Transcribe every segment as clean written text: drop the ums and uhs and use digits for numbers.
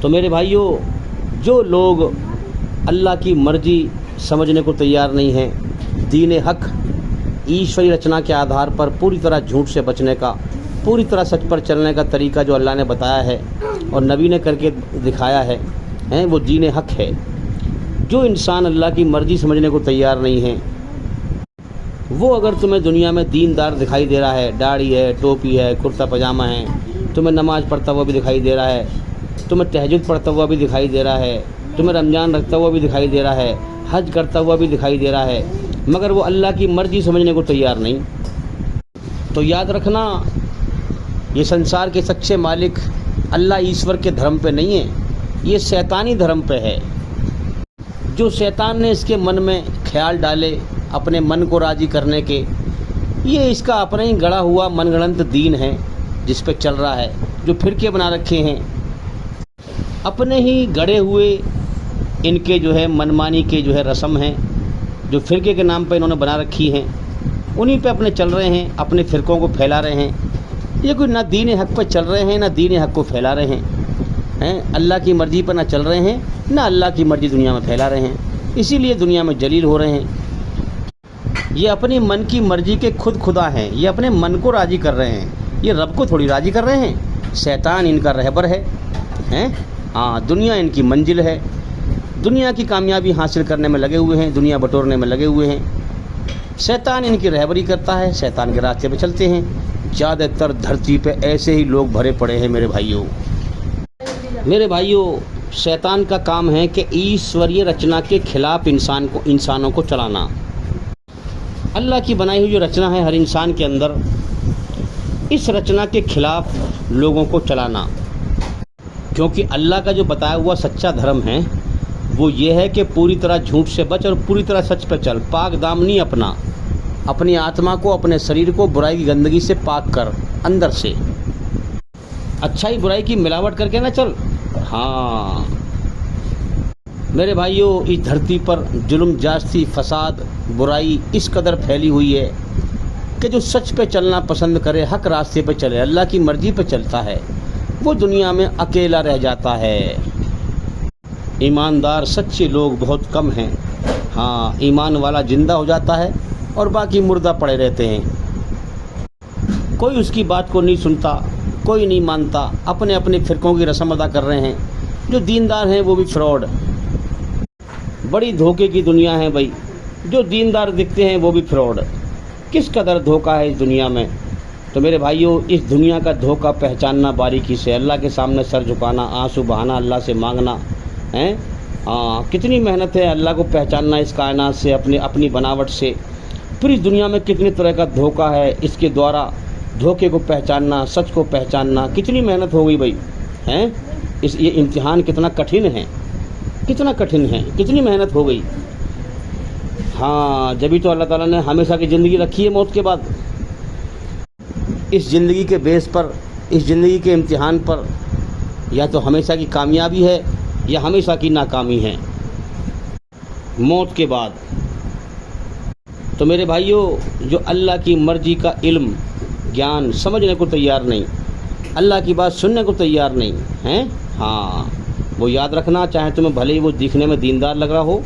تو میرے بھائیوں، جو لوگ اللہ کی مرضی سمجھنے کو تیار نہیں ہیں، دین حق ایشوری رچنا کے آدھار پر پوری طرح جھوٹ سے بچنے کا، پوری طرح سچ پر چلنے کا طریقہ جو اللہ نے بتایا ہے اور نبی نے کر کے دکھایا ہے، وہ دین حق ہے۔ جو انسان اللہ کی مرضی سمجھنے کو تیار نہیں ہے، وہ اگر تمہیں دنیا میں دیندار دکھائی دے رہا ہے، داڑھی ہے، ٹوپی ہے، کرتا پاجامہ ہے، تمہیں نماز پڑھتا ہوا بھی دکھائی دے رہا ہے، تمہیں تہجد پڑھتا ہوا بھی دکھائی دے رہا ہے، تمہیں رمضان رکھتا ہوا بھی دکھائی دے رہا ہے، حج کرتا ہوا بھی دکھائی دے رہا ہے، مگر وہ اللہ کی مرضی سمجھنے کو تیار نہیں، تو یاد رکھنا یہ سنسار کے سچے مالک اللہ ایشور کے دھرم پہ نہیں ہے، یہ شیطانی دھرم پہ ہے۔ جو شیطان نے اس کے من میں خیال ڈالے اپنے من کو راضی کرنے کے، یہ اس کا اپنا ہی گڑھا ہوا من گڑنت دین ہے جس پہ چل رہا ہے، جو فرقے بنا رکھے ہیں، اپنے ہی گڑھے ہوئے ان کے منمانی کے رسم ہیں، جو فرقے کے نام پہ انہوں نے بنا رکھی ہیں، انہی پہ اپنے چل رہے ہیں، اپنے فرقوں کو پھیلا رہے ہیں۔ یہ کوئی نہ دین حق پہ چل رہے ہیں، نہ دین حق کو پھیلا رہے ہیں، اللہ کی مرضی پر نہ چل رہے ہیں، نہ اللہ کی مرضی دنیا میں پھیلا رہے ہیں، اسی لیے دنیا میں جلیل ہو رہے ہیں۔ یہ اپنی من کی مرضی کے خود خدا ہیں، یہ اپنے من کو راضی کر رہے ہیں، یہ رب کو تھوڑی راضی کر رہے ہیں۔ شیطان ان کا رہبر ہے، دنیا ان کی منزل ہے، دنیا کی کامیابی حاصل کرنے میں لگے ہوئے ہیں، دنیا بٹورنے میں لگے ہوئے ہیں۔ شیطان ان کی رہبری کرتا ہے، شیطان کے راستے پہ چلتے ہیں۔ زیادہ تر دھرتی پہ ایسے ہی لوگ بھرے پڑے ہیں میرے بھائیوں، شیطان کا کام ہے کہ ایشوریہ رچنا کے خلاف انسانوں کو چلانا۔ اللہ کی بنائی ہوئی جو رچنا ہے ہر انسان کے اندر، اس رچنا کے خلاف لوگوں کو چلانا، کیونکہ اللہ کا جو بتایا ہوا سچا دھرم ہے وہ یہ ہے کہ پوری طرح جھوٹ سے بچ اور پوری طرح سچ پہ چل، پاک دامنی اپنی آتما کو، اپنے شریر کو برائی کی گندگی سے پاک کر، اندر سے اچھائی برائی کی ملاوٹ کر کے نہ چل۔ میرے بھائیوں، اس دھرتی پر ظلم، جاستی، فساد، برائی اس قدر پھیلی ہوئی ہے کہ جو سچ پہ چلنا پسند کرے، حق راستے پہ چلے، اللہ کی مرضی پہ چلتا ہے، وہ دنیا میں اکیلا رہ جاتا ہے۔ ایماندار سچے لوگ بہت کم ہیں۔ ایمان والا زندہ ہو جاتا ہے اور باقی مردہ پڑے رہتے ہیں، کوئی اس کی بات کو نہیں سنتا، کوئی نہیں مانتا، اپنے اپنے فرقوں کی رسم ادا کر رہے ہیں۔ جو دیندار ہیں وہ بھی فراڈ، بڑی دھوکے کی دنیا ہے بھائی، جو دیندار دکھتے ہیں وہ بھی فراڈ۔ کس قدر دھوکہ ہے اس دنیا میں۔ تو میرے بھائیوں، اس دنیا کا دھوکہ پہچاننا باریکی سے، اللہ کے سامنے سر جھکانا، آنسو بہانا، اللہ سے مانگنا ہے۔ کتنی محنت ہے اللہ کو پہچاننا اس کائنات سے، اپنی بناوٹ سے۔ پھر اس دنیا میں کتنی طرح کا دھوکہ ہے، اس کے دوارا دھوکے کو پہچاننا، سچ کو پہچاننا، کتنی محنت ہو گئی بھائی، یہ امتحان کتنا کٹھن ہے، کتنی محنت ہو گئی۔ جبھی تو اللہ تعالیٰ نے ہمیشہ کی زندگی رکھی ہے موت کے بعد۔ اس زندگی کے بیس پر، اس زندگی کے امتحان پر یا تو ہمیشہ کی کامیابی ہے یا ہمیشہ کی ناکامی ہے موت کے بعد۔ تو میرے بھائیوں، جو اللہ کی مرضی کا علم، گیان سمجھنے کو تیار نہیں، اللہ کی بات سننے کو تیار نہیں ہیں، وہ یاد رکھنا، چاہے تمہیں بھلے ہی وہ دکھنے میں دیندار لگ رہا ہو،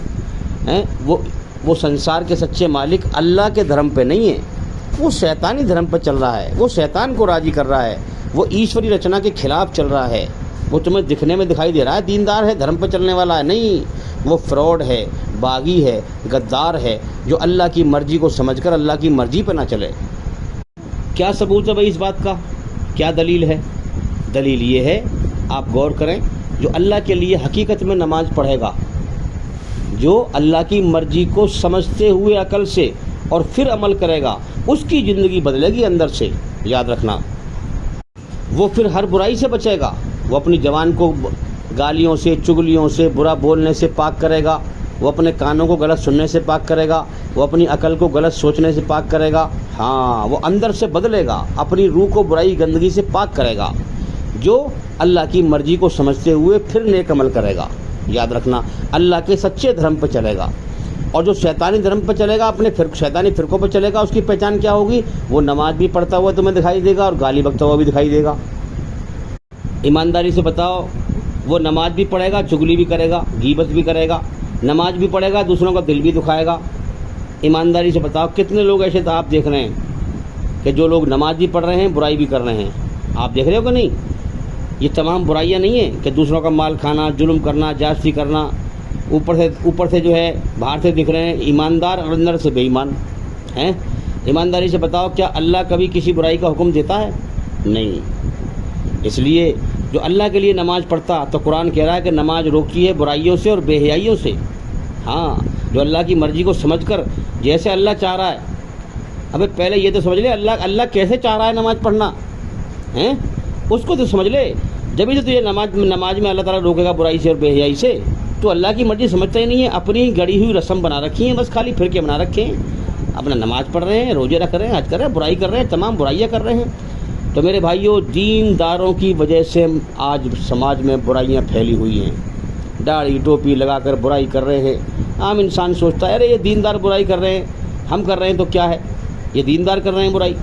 وہ سنسار کے سچے مالک اللہ کے دھرم پہ نہیں ہے، وہ شیطانی دھرم پہ چل رہا ہے، وہ شیطان کو راضی کر رہا ہے، وہ ایشوری رچنا کے خلاف چل رہا ہے۔ وہ تمہیں دکھنے میں دکھائی دے رہا ہے دیندار ہے، دھرم پہ چلنے والا ہے، نہیں، وہ فراڈ ہے، باغی ہے، غدار ہے، جو اللہ کی مرضی کو سمجھ کر اللہ کی مرضی پہ نہ چلے۔ کیا ثبوت ہے بھائی اس بات کا؟ کیا دلیل ہے؟ دلیل یہ ہے، آپ غور کریں، جو اللہ کے لیے حقیقت میں نماز پڑھے گا، جو اللہ کی مرضی کو سمجھتے ہوئے عقل سے اور پھر عمل کرے گا، اس کی زندگی بدلے گی اندر سے، یاد رکھنا۔ وہ پھر ہر برائی سے بچے گا، وہ اپنی زبان کو گالیوں سے، چگلیوں سے، برا بولنے سے پاک کرے گا، وہ اپنے کانوں کو غلط سننے سے پاک کرے گا، وہ اپنی عقل کو غلط سوچنے سے پاک کرے گا، وہ اندر سے بدلے گا، اپنی روح کو برائی گندگی سے پاک کرے گا، جو اللہ کی مرضی کو سمجھتے ہوئے پھر نیک عمل کرے گا، یاد رکھنا، اللہ کے سچے دھرم پہ چلے گا۔ اور جو شیطانی دھرم پہ چلے گا، اپنے شیطانی فرقوں پہ چلے گا، اس کی پہچان کیا ہوگی؟ وہ نماز بھی پڑھتا ہوا تمہیں دکھائی دے گا اور گالی بکتا ہوا بھی دکھائی دے گا۔ ایمانداری سے بتاؤ، وہ نماز بھی پڑھے گا، چغلی بھی کرے گا، غیبت بھی کرے گا، نماز بھی پڑھے گا، دوسروں کا دل بھی دکھائے گا۔ ایمانداری سے بتاؤ کتنے لوگ ایسے تو آپ دیکھ رہے ہیں کہ جو لوگ نماز بھی پڑھ رہے ہیں برائی بھی کر رہے ہیں، آپ دیکھ رہے ہو کہ نہیں؟ یہ تمام برائیاں نہیں ہیں کہ دوسروں کا مال کھانا، ظلم کرنا، جاسوسی کرنا، اوپر سے جو ہے باہر سے دکھ رہے ہیں ایماندار اور اندر سے بے ایمان ہیں۔ ایمانداری سے بتاؤ کیا اللہ کبھی کسی برائی کا حکم دیتا ہے؟ نہیں۔ اس لیے جو اللہ کے لیے نماز پڑھتا تو قرآن کہہ رہا ہے کہ نماز روکتی ہے برائیوں سے اور بے حیائیوں سے۔ ہاں، جو اللہ کی مرضی کو سمجھ کر جیسے اللہ چاہ رہا ہے، ابے پہلے یہ تو سمجھ لے اللہ کیسے چاہ رہا ہے نماز پڑھنا ہیں، اس کو تو سمجھ لے۔ جبھی تو تجھے نماز میں اللہ تعالیٰ روکے گا برائی سے اور بے حیائی سے۔ تو اللہ کی مرضی سمجھتا ہی نہیں ہے، اپنی گڑی ہوئی رسم بنا رکھی ہیں، بس خالی فرقے بنا رکھے ہیں، اپنا نماز پڑھ رہے ہیں، روزے رکھ رہے ہیں، حج کر رہے ہیں، برائی کر رہے ہیں، تمام برائیاں کر رہے ہیں۔ تو میرے بھائیوں، دینداروں کی وجہ سے آج سماج میں برائیاں پھیلی ہوئی ہیں۔ داڑھی ٹوپی لگا کر برائی کر رہے ہیں۔ عام انسان سوچتا ہے ارے یہ دیندار برائی کر رہے ہیں، ہم کر رہے ہیں تو کیا ہے، یہ دیندار کر رہے ہیں برائی۔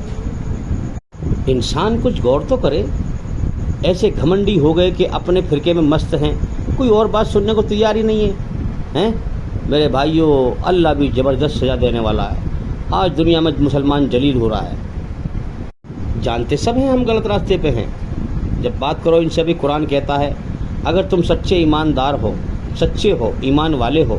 انسان کچھ غور تو کرے، ایسے گھمنڈی ہو گئے کہ اپنے فرقے میں مست ہیں، کوئی اور بات سننے کو تیار ہی نہیں ہے۔ میرے بھائیوں، اللہ بھی زبردست سزا دینے والا ہے۔ آج دنیا میں مسلمان جلیل ہو رہا ہے، جانتے سب ہیں ہم غلط راستے پہ ہیں، جب بات کرو ان سے بھی قرآن کہتا ہے اگر تم سچے ایماندار ہو، سچے ہو، ایمان والے ہو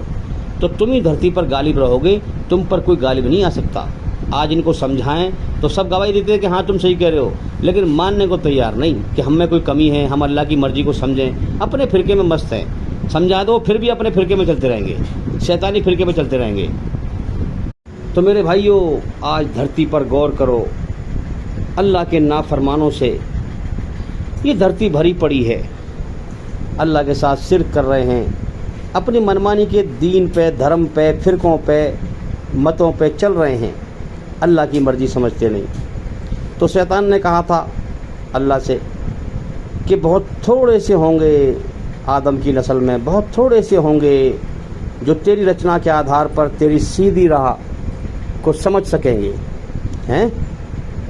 تو تم ہی دھرتی پر غالب رہو گے، تم پر کوئی غالب نہیں آ سکتا۔ آج ان کو سمجھائیں تو سب گواہی دیتے ہیں کہ ہاں تم صحیح کہہ رہے ہو، لیکن ماننے کو تیار نہیں کہ ہم میں کوئی کمی ہے، ہم اللہ کی مرضی کو سمجھیں، اپنے فرقے میں مست ہیں۔ سمجھا دو پھر بھی اپنے فرقے میں چلتے رہیں گے، شیطانی فرقے میں چلتے رہیں گے۔ تو میرے بھائیوں، آج دھرتی پر غور کرو، اللہ کے نافرمانوں سے یہ دھرتی بھری پڑی ہے، اللہ کے ساتھ شرک کر رہے ہیں، اپنی منمانی کے دین پہ، دھرم پہ، فرقوں پہ، متوں پہ چل رہے ہیں، اللہ کی مرضی سمجھتے نہیں۔ تو شیطان نے کہا تھا اللہ سے کہ بہت تھوڑے سے ہوں گے آدم کی نسل میں، بہت تھوڑے سے ہوں گے جو تیری رچنا کے آدھار پر تیری سیدھی راہ کو سمجھ سکیں گے، ہیں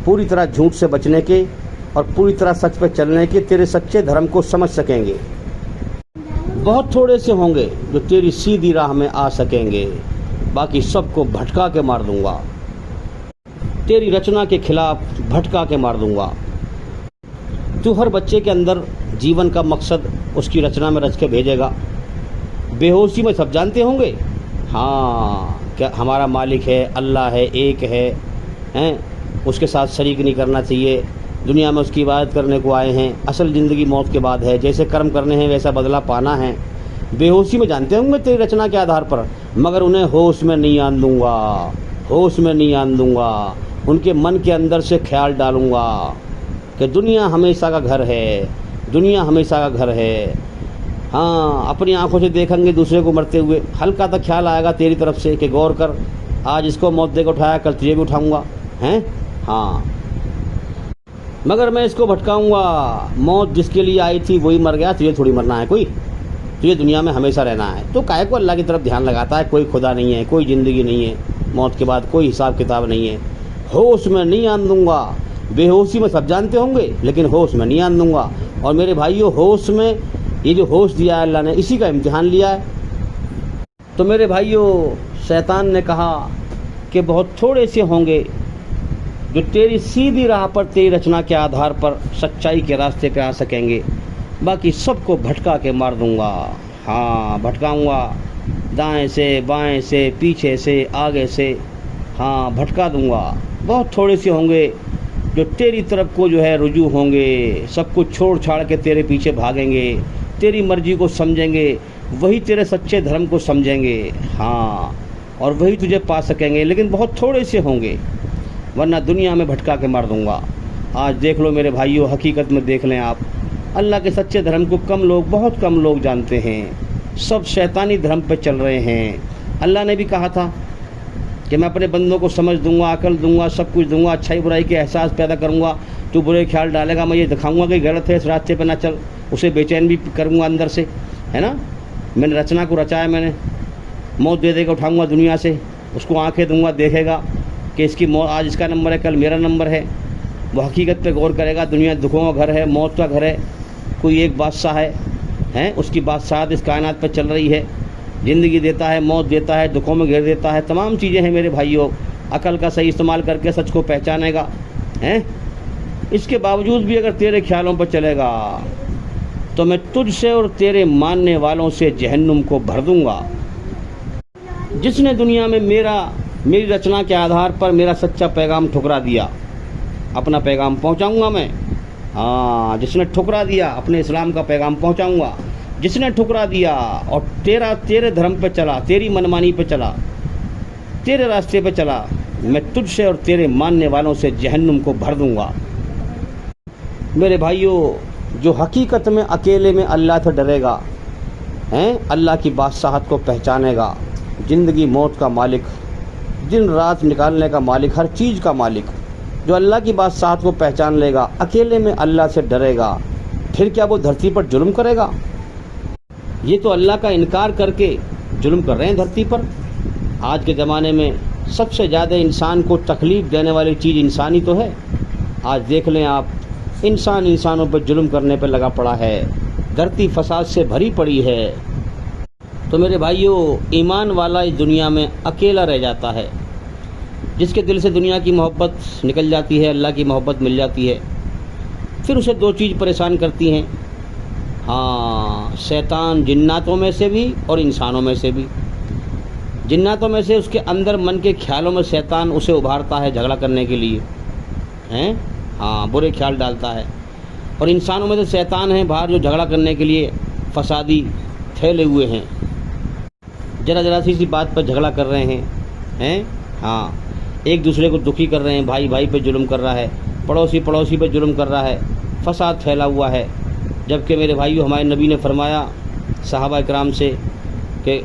پوری طرح جھوٹ سے بچنے کے اور پوری طرح سچ پہ چلنے کے، تیرے سچے دھرم کو سمجھ سکیں گے۔ بہت تھوڑے سے ہوں گے جو تیری سیدھی راہ میں آ سکیں گے، باقی سب کو بھٹکا کے مار دوں گا، تیری رچنا کے خلاف بھٹکا کے مار دوں گا۔ تو ہر بچے کے اندر جیون کا مقصد اس کی رچنا میں رچ کے بھیجے گا۔ بے ہوشی میں سب جانتے ہوں گے ہاں کہ ہمارا مالک ہے، اللہ ہے، ایک ہے، اس کے ساتھ شریک نہیں کرنا چاہیے، دنیا میں اس کی عبادت کرنے کو آئے ہیں، اصل زندگی موت کے بعد ہے، جیسے کرم کرنے ہیں ویسا بدلہ پانا ہے۔ بے ہوشی میں جانتے ہوں گے تیری رچنا کے آدھار پر، مگر انہیں ہوش میں نہیں آن دوں گا، ہوش میں نہیں آن دوں گا، ان کے من کے اندر سے خیال ڈالوں گا کہ دنیا ہمیشہ کا گھر ہے، دنیا ہمیشہ کا گھر ہے۔ ہاں، اپنی آنکھوں سے دیکھیں گے دوسرے کو مرتے ہوئے، ہلکا تک خیال آئے گا تیری طرف سے کہ غور کر، آج اس کو موت دے کے اٹھایا، کل تجھے بھی اٹھاؤں گا، ہیں ہاں، مگر میں اس کو بھٹکاؤں گا۔ موت جس کے لیے آئی تھی وہی مر گیا، تجھے تھوڑی مرنا ہے، کوئی تجھے دنیا میں ہمیشہ رہنا ہے۔ تو کائے کو اللہ کی طرف دھیان لگاتا ہے، کوئی خدا نہیں ہے، کوئی زندگی نہیں ہے، موت کے بعد کوئی حساب کتاب نہیں ہے۔ ہوش میں نہیں آن دوں گا، بے ہوشی میں سب جانتے ہوں گے لیکن ہوش میں نہیں آن دوں گا۔ اور میرے بھائیوں، ہوش میں یہ جو ہوش دیا ہے اللہ نے، اسی کا امتحان لیا ہے۔ تو میرے بھائیوں، شیطان نے کہا کہ بہت تھوڑے سے ہوں گے جو تیری سیدھی راہ پر، تیری رچنا کے آدھار پر سچائی کے راستے پہ آ سکیں گے، باقی سب کو بھٹکا کے مار دوں گا۔ ہاں، بھٹکاؤں گا، دائیں سے، بائیں سے، پیچھے سے، آگے سے، ہاں بھٹکا دوں گا۔ بہت تھوڑے سے ہوں گے جو تیری طرف کو جو ہے رجوع ہوں گے، سب کچھ چھوڑ چھاڑ کے تیرے پیچھے بھاگیں گے، تیری مرضی کو سمجھیں گے، وہی تیرے سچے دھرم کو سمجھیں گے، ہاں، اور وہی تجھے پا سکیں گے، لیکن بہت تھوڑے سے ہوں گے، ورنہ دنیا میں بھٹکا کے مار دوں گا۔ آج دیکھ لو میرے بھائیوں، حقیقت میں دیکھ لیں آپ، اللہ کے سچے دھرم کو کم لوگ، بہت کم لوگ جانتے ہیں، سب شیطانی دھرم پہ چل رہے ہیں۔ اللہ نے بھی کہا تھا کہ میں اپنے بندوں کو سمجھ دوں گا، عقل دوں گا، سب کچھ دوں گا، اچھائی برائی کے احساس پیدا کروں گا، تو برے خیال ڈالے گا، میں یہ دکھاؤں گا کہ غلط ہے، اس راستے پہ نہ چل، اسے بے چین بھی کروں گا اندر سے، ہے نا، میں نے رچنا کو رچایا، میں نے موت دے دے کے اٹھاؤں گا دنیا سے، اس کو آنکھیں دوں گا، دیکھے گا کہ اس کی موت، آج اس کا نمبر ہے، کل میرا نمبر ہے، وہ حقیقت پہ غور کرے گا، دنیا دکھوں کا گھر ہے، موت کا گھر ہے، کوئی ایک بادشاہ ہے، ہیں، اس کی بادشاہت اس کائنات پر چل رہی ہے، زندگی دیتا ہے، موت دیتا ہے، دکھوں میں گھیر دیتا ہے، تمام چیزیں ہیں میرے بھائیوں۔ عقل کا صحیح استعمال کر کے سچ کو پہچانے گا، ہیں؟ اس کے باوجود بھی اگر تیرے خیالوں پر چلے گا تو میں تجھ سے اور تیرے ماننے والوں سے جہنم کو بھر دوں گا۔ جس نے دنیا میں میری رچنا کے آدھار پر میرا سچا پیغام ٹھکرا دیا، اپنا پیغام پہنچاؤں گا میں۔ ہاں، جس نے ٹھکرا دیا اپنے اسلام کا پیغام پہنچاؤں گا۔ جس نے ٹھکرا دیا اور تیرے دھرم پہ چلا، تیری منمانی پہ چلا، تیرے راستے پہ چلا، میں تجھ سے اور تیرے ماننے والوں سے جہنم کو بھر دوں گا۔ میرے بھائیوں، جو حقیقت میں اکیلے میں اللہ سے ڈرے گا، ہیں، اللہ کی بادشاہت کو پہچانے گا، زندگی موت کا مالک، دن رات نکالنے کا مالک، ہر چیز کا مالک، جو اللہ کی بادشاہت کو پہچان لے گا، اکیلے میں اللہ سے ڈرے گا، پھر کیا وہ دھرتی پر ظلم کرے گا؟ یہ تو اللہ کا انکار کر کے ظلم کر رہے ہیں دھرتی پر۔ آج کے زمانے میں سب سے زیادہ انسان کو تکلیف دینے والی چیز انسانی تو ہے۔ آج دیکھ لیں آپ، انسانوں پر ظلم کرنے پہ لگا پڑا ہے، دھرتی فساد سے بھری پڑی ہے۔ تو میرے بھائیوں، ایمان والا اس دنیا میں اکیلا رہ جاتا ہے۔ جس کے دل سے دنیا کی محبت نکل جاتی ہے، اللہ کی محبت مل جاتی ہے، پھر اسے دو چیز پریشان کرتی ہیں، ہاں، شیطان جناتوں میں سے بھی اور انسانوں میں سے بھی۔ جناتوں میں سے اس کے اندر من کے خیالوں میں شیطان اسے ابھارتا ہے جھگڑا کرنے کے لیے، ہیں، ہاں، برے خیال ڈالتا ہے۔ اور انسانوں میں سے شیطان ہیں باہر جو جھگڑا کرنے کے لیے فسادی پھیلے ہوئے ہیں، ذرا سی بات پر جھگڑا کر رہے ہیں، ہاں، ایک دوسرے کو دکھی کر رہے ہیں، بھائی پہ ظلم کر رہا ہے، پڑوسی پہ ظلم کر رہا ہے، فساد پھیلا ہوا ہے۔ جبکہ میرے بھائیو، ہمارے نبی نے فرمایا صحابہ کرام سے کہ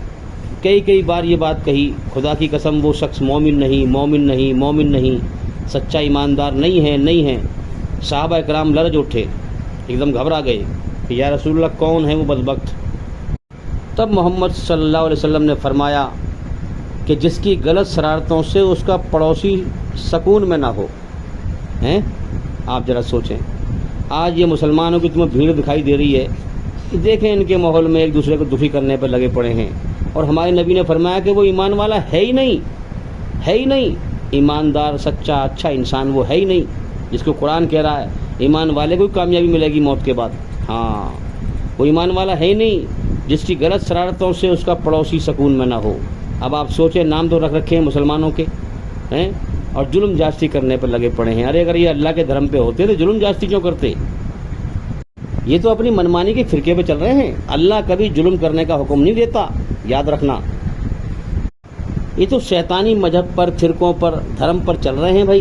کئی بار یہ بات کہی، خدا کی قسم وہ شخص مومن نہیں، سچا ایماندار نہیں ہے۔ صحابہ کرام لرز اٹھے، ایک دم گھبرا گئے کہ یا رسول اللہ کون ہے وہ بدبخت؟ تب محمد صلی اللہ علیہ وسلم نے فرمایا کہ جس کی غلط شرارتوں سے اس کا پڑوسی سکون میں نہ ہو، ہیں؟ آپ ذرا سوچیں، آج یہ مسلمانوں کی تمہیں بھیڑ دکھائی دے رہی ہے، دیکھیں ان کے ماحول میں ایک دوسرے کو دکھی کرنے پر لگے پڑے ہیں، اور ہمارے نبی نے فرمایا کہ وہ ایمان والا ہے ہی نہیں، ایماندار سچا اچھا انسان وہ ہے ہی نہیں، جس کو قرآن کہہ رہا ہے ایمان والے کو کامیابی ملے گی موت کے بعد۔ ہاں، وہ ایمان والا ہے ہی نہیں جس کی غلط شرارتوں سے اس کا پڑوسی سکون میں نہ ہو۔ اب آپ سوچیں، نام تو رکھ رکھے ہیں مسلمانوں کے، ہیں، اور ظلم جاستی کرنے پر لگے پڑے ہیں۔ ارے اگر یہ اللہ کے دھرم پہ ہوتے تو ظلم جاستی کیوں کرتے؟ یہ تو اپنی منمانی کے فرقے پہ چل رہے ہیں۔ اللہ کبھی ظلم کرنے کا حکم نہیں دیتا، یاد رکھنا۔ یہ تو شیطانی مذہب پر، فرقوں پر، دھرم پر چل رہے ہیں بھائی۔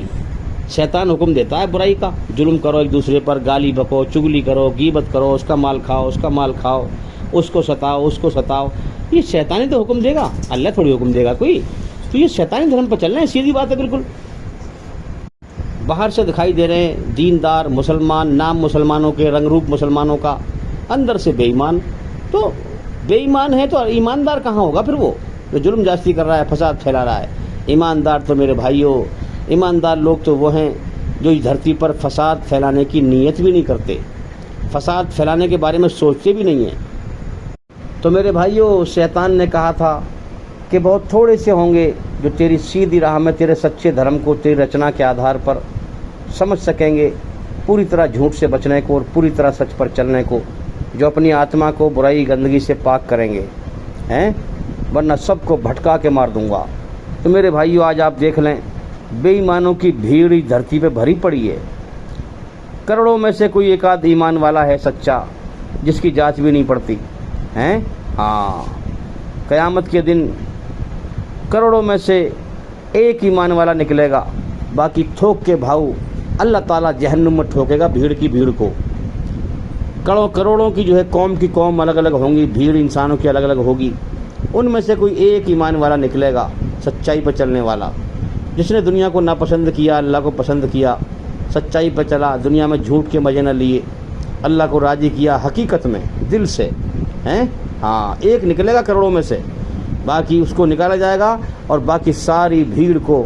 شیطان حکم دیتا ہے برائی کا، ظلم کرو ایک دوسرے پر، گالی بکو، چگلی کرو، غیبت کرو، اس کا مال کھاؤ، اس کو ستاؤ۔ یہ شیطانی تو حکم دے گا، اللہ تھوڑی حکم دے گا کوئی۔ تو یہ شیطانی دھرم پر چل رہے ہیں، سیدھی بات ہے بالکل۔ باہر سے دکھائی دے رہے ہیں دیندار مسلمان، نام مسلمانوں کے، رنگ روپ مسلمانوں کا، اندر سے بے ایمان۔ تو بے ایمان ہے تو ایماندار کہاں ہوگا پھر وہ جو ظلم جاستی کر رہا ہے، فساد پھیلا رہا ہے؟ ایماندار تو میرے بھائیوں، ایماندار لوگ تو وہ ہیں جو اس دھرتی پر فساد پھیلانے کی نیت بھی نہیں کرتے، فساد پھیلانے کے بارے میں سوچتے بھی نہیں ہیں۔ تو میرے بھائیوں، شیطان نے کہا تھا کہ بہت تھوڑے سے ہوں گے جو تیری سیدھی راہ میں، تیرے سچے دھرم کو، تیری رچنا کے آدھار پر سمجھ سکیں گے، پوری طرح جھوٹ سے بچنے کو اور پوری طرح سچ پر چلنے کو، جو اپنی آتما کو برائی گندگی سے پاک کریں گے، ہیں، ورنہ سب کو بھٹکا کے مار دوں گا۔ تو میرے بھائیوں، آج آپ دیکھ لیں، بے ایمانوں کی بھیڑ اس دھرتی پہ بھری پڑی ہے۔ کروڑوں میں سے کوئی ایک آدھ ایمان والا ہے سچا، جس کی جانچ بھی نہیں پڑتی، ہیں، ہاں، قیامت کے دن کروڑوں میں سے ایک ایمان والا نکلے گا، باقی تھوک کے بھاؤ اللہ تعالیٰ جہنم میں ٹھوکے گا بھیڑ کی بھیڑ کو۔ کروڑوں کی جو ہے قوم کی قوم الگ الگ ہوں گی، بھیڑ انسانوں کی الگ الگ ہوگی، ان میں سے کوئی ایک ایمان والا نکلے گا، سچائی پر چلنے والا، جس نے دنیا کو ناپسند کیا، اللہ کو پسند کیا، سچائی پر چلا، دنیا میں جھوٹ کے مزے نہ لیے، اللہ کو راضی کیا حقیقت میں دل سے، ہیں، ہاں، ایک نکلے گا کروڑوں میں سے، باقی اس کو نکالا جائے گا اور باقی ساری بھیڑ کو